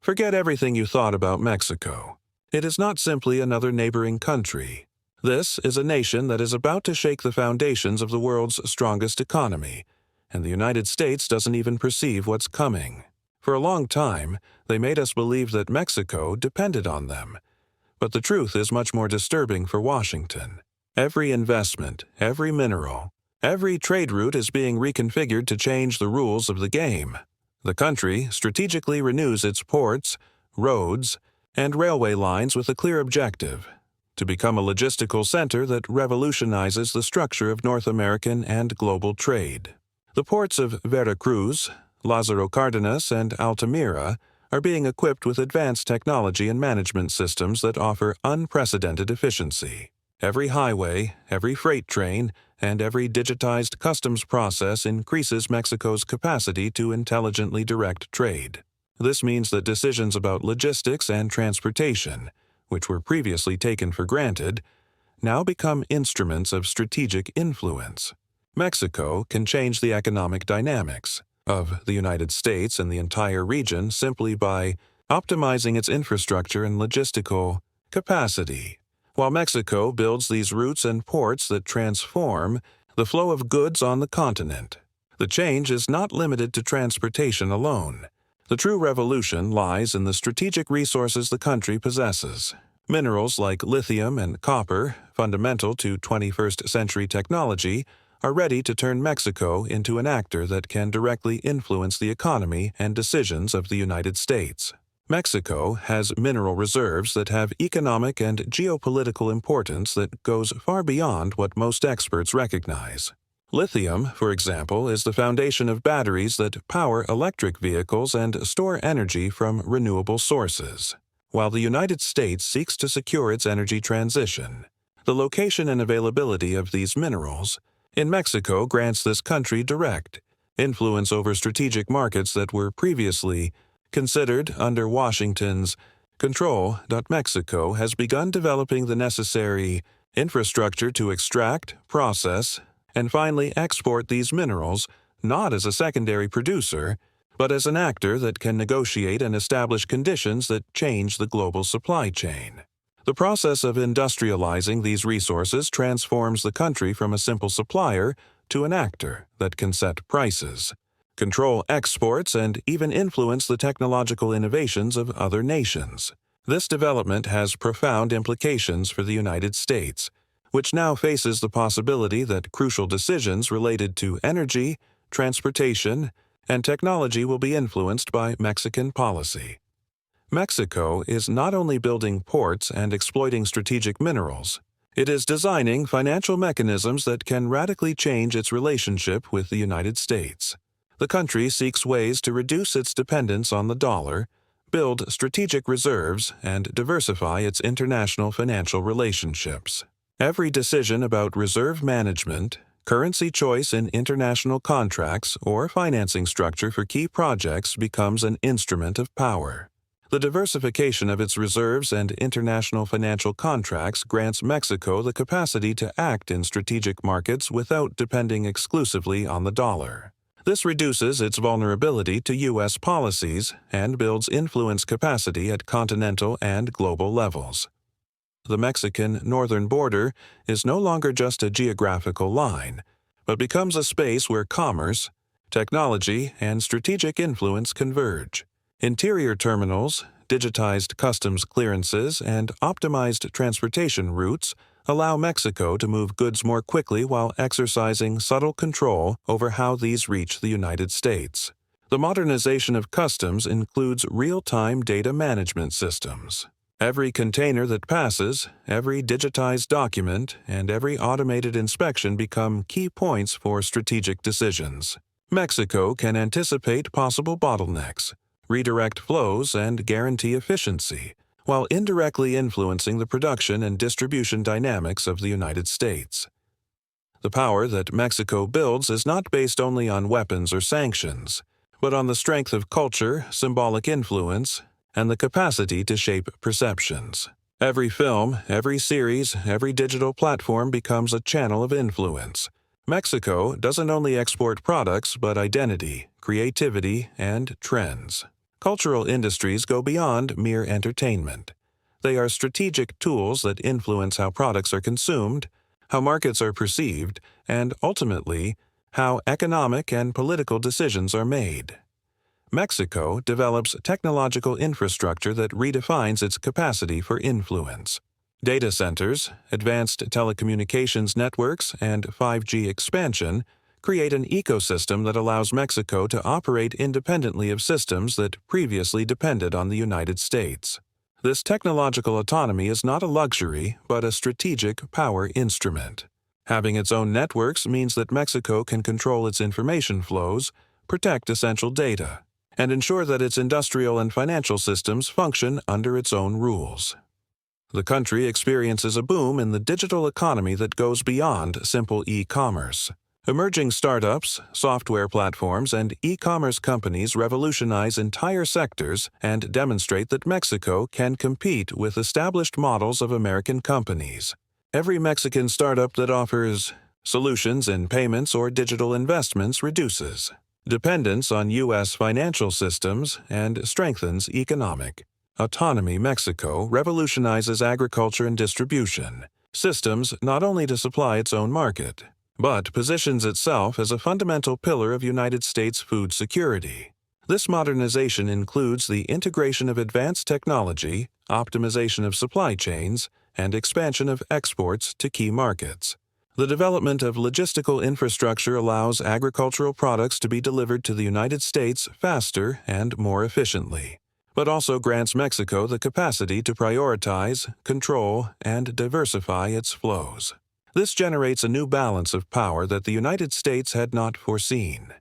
Forget everything you thought about Mexico. It is not simply another neighboring country. This is a nation that is about to shake the foundations of the world's strongest economy, and the United States doesn't even perceive what's coming. For a long time, they made us believe that Mexico depended on them. But the truth is much more disturbing for Washington. Every investment, every mineral, every trade route is being reconfigured to change the rules of the game. The country strategically renews its ports, roads, and railway lines with a clear objective: to become a logistical center that revolutionizes the structure of North American and global trade. The ports of Veracruz, Lázaro Cárdenas, and Altamira are being equipped with advanced technology and management systems that offer unprecedented efficiency. Every highway, every freight train, and every digitized customs process increases Mexico's capacity to intelligently direct trade. This means that decisions about logistics and transportation, which were previously taken for granted, now become instruments of strategic influence. Mexico can change the economic dynamics of the United States and the entire region simply by optimizing its infrastructure and logistical capacity. While Mexico builds these routes and ports that transform the flow of goods on the continent, the change is not limited to transportation alone. The true revolution lies in the strategic resources the country possesses. Minerals like lithium and copper, fundamental to 21st century technology, are ready to turn Mexico into an actor that can directly influence the economy and decisions of the United States. Mexico has mineral reserves that have economic and geopolitical importance that goes far beyond what most experts recognize. Lithium, for example, is the foundation of batteries that power electric vehicles and store energy from renewable sources. While the United States seeks to secure its energy transition, the location and availability of these minerals in Mexico grants this country direct influence over strategic markets that were previously considered under Washington's control. Mexico has begun developing the necessary infrastructure to extract, process, and finally export these minerals, not as a secondary producer, but as an actor that can negotiate and establish conditions that change the global supply chain. The process of industrializing these resources transforms the country from a simple supplier to an actor that can set prices, control exports, and even influence the technological innovations of other nations. This development has profound implications for the United States, which now faces the possibility that crucial decisions related to energy, transportation, and technology will be influenced by Mexican policy. Mexico is not only building ports and exploiting strategic minerals, it is designing financial mechanisms that can radically change its relationship with the United States. The country seeks ways to reduce its dependence on the dollar, build strategic reserves, and diversify its international financial relationships. Every decision about reserve management, currency choice in international contracts, or financing structure for key projects becomes an instrument of power. The diversification of its reserves and international financial contracts grants Mexico the capacity to act in strategic markets without depending exclusively on the dollar. This reduces its vulnerability to U.S. policies and builds influence capacity at continental and global levels. The Mexican northern border is no longer just a geographical line, but becomes a space where commerce, technology, and strategic influence converge. Interior terminals, digitized customs clearances, and optimized transportation routes allow Mexico to move goods more quickly while exercising subtle control over how these reach the United States. The modernization of customs includes real-time data management systems. Every container that passes, every digitized document, and every automated inspection become key points for strategic decisions. Mexico can anticipate possible bottlenecks, redirect flows, and guarantee efficiency, while indirectly influencing the production and distribution dynamics of the United States. The power that Mexico builds is not based only on weapons or sanctions, but on the strength of culture, symbolic influence, and the capacity to shape perceptions. Every film, every series, every digital platform becomes a channel of influence. Mexico doesn't only export products but identity, creativity, and trends. Cultural industries go beyond mere entertainment. They are strategic tools that influence how products are consumed, how markets are perceived, and ultimately, how economic and political decisions are made. Mexico develops technological infrastructure that redefines its capacity for influence. Data centers, advanced telecommunications networks, and 5G expansion create an ecosystem that allows Mexico to operate independently of systems that previously depended on the United States. This technological autonomy is not a luxury, but a strategic power instrument. Having its own networks means that Mexico can control its information flows, protect essential data, and ensure that its industrial and financial systems function under its own rules. The country experiences a boom in the digital economy that goes beyond simple e-commerce. Emerging startups, software platforms, and e-commerce companies revolutionize entire sectors and demonstrate that Mexico can compete with established models of American companies. Every Mexican startup that offers solutions in payments or digital investments reduces dependence on U.S. financial systems and strengthens economic autonomy. Mexico revolutionizes agriculture and distribution systems not only to supply its own market, but positions itself as a fundamental pillar of United States food security. This modernization includes the integration of advanced technology, optimization of supply chains, and expansion of exports to key markets. The development of logistical infrastructure allows agricultural products to be delivered to the United States faster and more efficiently, but also grants Mexico the capacity to prioritize, control, and diversify its flows. This generates a new balance of power that the United States had not foreseen.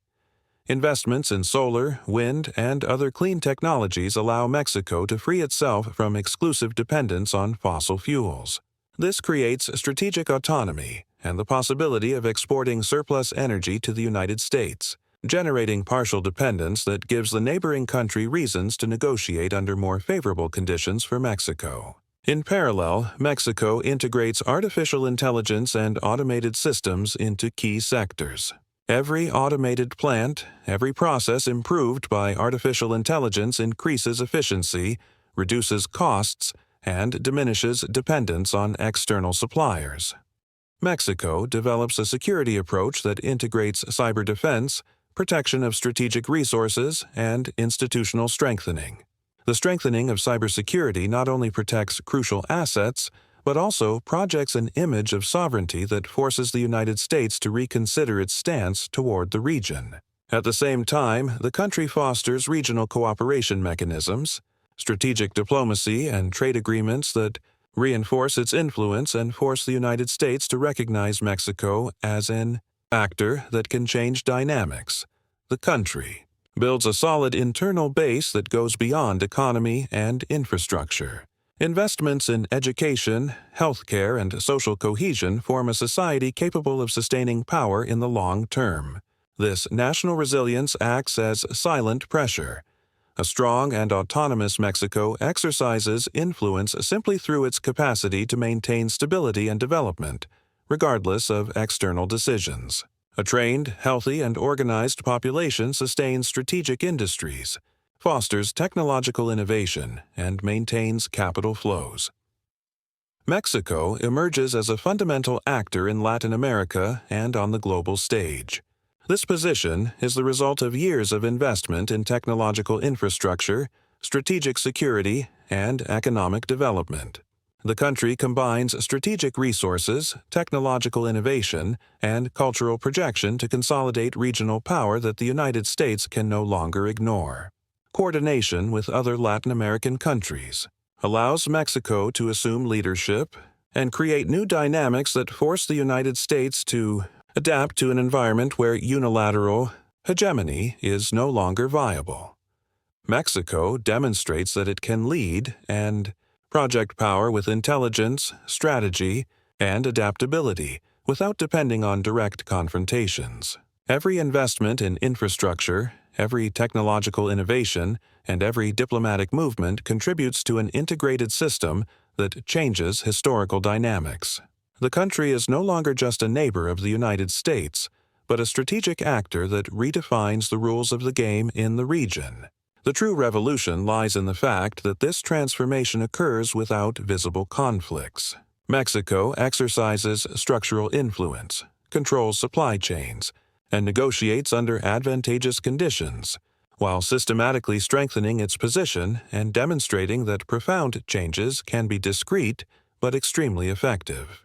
Investments in solar, wind, and other clean technologies allow Mexico to free itself from exclusive dependence on fossil fuels. This creates strategic autonomy and the possibility of exporting surplus energy to the United States, generating partial dependence that gives the neighboring country reasons to negotiate under more favorable conditions for Mexico. In parallel, Mexico integrates artificial intelligence and automated systems into key sectors. Every automated plant, every process improved by artificial intelligence increases efficiency, reduces costs, and diminishes dependence on external suppliers. Mexico develops a security approach that integrates cyber defense, protection of strategic resources, and institutional strengthening. The strengthening of cybersecurity not only protects crucial assets, but also projects an image of sovereignty that forces the United States to reconsider its stance toward the region. At the same time, the country fosters regional cooperation mechanisms, strategic diplomacy, and trade agreements that reinforce its influence and force the United States to recognize Mexico as an actor that can change dynamics. The country builds a solid internal base that goes beyond economy and infrastructure. Investments in education, healthcare, and social cohesion form a society capable of sustaining power in the long term. This national resilience acts as silent pressure. A strong and autonomous Mexico exercises influence simply through its capacity to maintain stability and development, regardless of external decisions. A trained, healthy, and organized population sustains strategic industries, fosters technological innovation, and maintains capital flows. Mexico emerges as a fundamental actor in Latin America and on the global stage. This position is the result of years of investment in technological infrastructure, strategic security, and economic development. The country combines strategic resources, technological innovation, and cultural projection to consolidate regional power that the United States can no longer ignore. Coordination with other Latin American countries allows Mexico to assume leadership and create new dynamics that force the United States to adapt to an environment where unilateral hegemony is no longer viable. Mexico demonstrates that it can lead and project power with intelligence, strategy, and adaptability without depending on direct confrontations. Every investment in infrastructure, every technological innovation, and every diplomatic movement contributes to an integrated system that changes historical dynamics. The country is no longer just a neighbor of the United States, but a strategic actor that redefines the rules of the game in the region. The true revolution lies in the fact that this transformation occurs without visible conflicts. Mexico exercises structural influence, controls supply chains, and negotiates under advantageous conditions, while systematically strengthening its position and demonstrating that profound changes can be discreet but extremely effective.